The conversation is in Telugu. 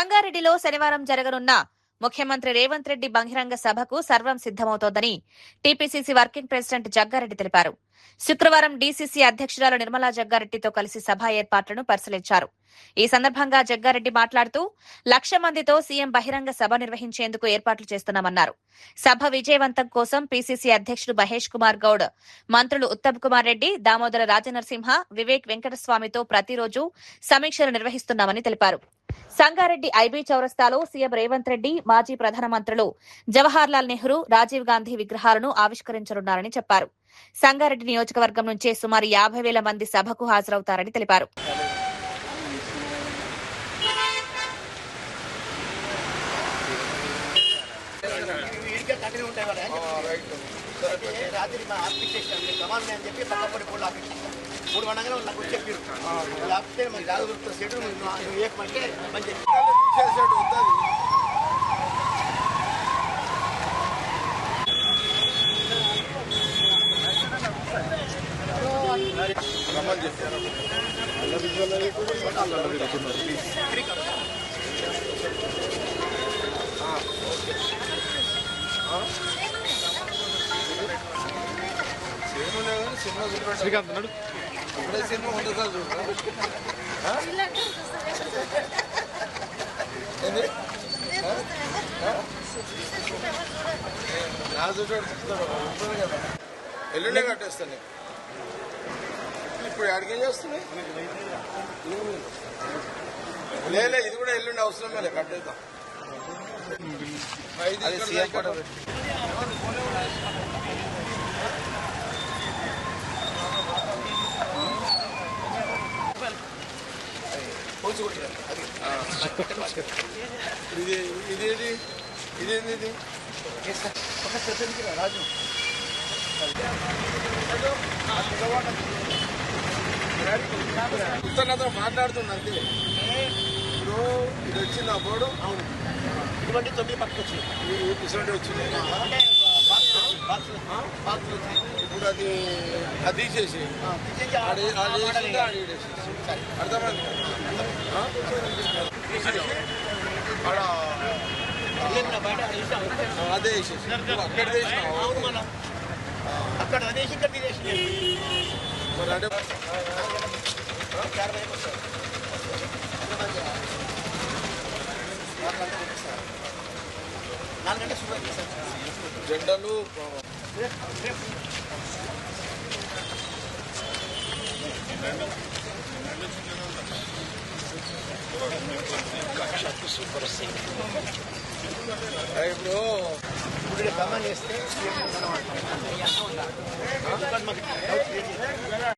సంగారెడ్డిలో శనివారం జరగనున్న ముఖ్యమంత్రి రేవంత్ రెడ్డి బహిరంగ సభకు సర్వం సిద్దమవుతోందని టీపీసీసీ వర్కింగ్ ప్రెసిడెంట్ జగ్గారెడ్డి తెలిపారు. శుక్రవారం డీసీసీ అధ్యక్షురాలు నిర్మలా జగ్గారెడ్డితో కలిసి సభ ఏర్పాట్లను పరిశీలించారు. ఈ సందర్భంగా జగ్గారెడ్డి మాట్లాడుతూ 1,00,000 మందితో సీఎం బహిరంగ సభ నిర్వహించేందుకు ఏర్పాట్లు చేస్తున్నామన్నారు. సభ విజయవంతం కోసం పీసీసీ అధ్యక్షుడు మహేష్ కుమార్ గౌడ్, మంత్రులు ఉత్తమ్ కుమార్ రెడ్డి, దామోదర రాజనరసింహ, వివేక్ వెంకటస్వామితో ప్రతిరోజు సమీక్షలు నిర్వహిస్తున్నామని తెలిపారు. సంగారెడ్డి ఐబీ చౌరస్తాలో సీఎం రేవంత్ రెడ్డి, మాజీ ప్రధానమంత్రులు జవహర్లాల్ నెహ్రూ, రాజీవ్ గాంధీ విగ్రహాలను ఆవిష్కరించనున్నారని చెప్పారు. సంగారెడ్డి నియోజకవర్గం నుంచే సుమారు 50,000 మంది సభకు హాజరవుతారని తెలిపారు. రాత్రి మా అప్లికేషన్ సమాధానం అని చెప్పి పక్కపడి కూడా మూడు వందలు నాకు చెప్పారు. లేకపోతే మరి జాగ్రత్త సెట్ నువ్వు ఏమంటే మంచి శ్రీకాంత్ నాడు ఇప్పుడే సినిమా ఉండదు చూడరా నా చూడాడు కదా ఎల్లుండే కట్టేస్తాను. ఇప్పుడు అడిగేం చేస్తున్నాయి లేలే, ఇది కూడా ఎల్లుండి అవసరం లే, కట్టేద్దాం. ఇదేంటి ఇదేంటి రాజు నాతో మాట్లాడుతున్నా అంతే. ఇప్పుడు ఇది వచ్చింది ఆ బోర్డు. అవును, ఇటువంటి 9 పక్కకు వచ్చింది. ఇటువంటి వచ్చింది. ఇప్పుడు అది తీసేసి అర్థమైంది. అదే వేసేసి అక్కడ వేసినావు, అక్కడ అదేసి ఇక్కడ తీసేసి మరి అంటే 4 గంటల శుభ్రం జెండాలు ఇప్పుడు గమనం చేస్తే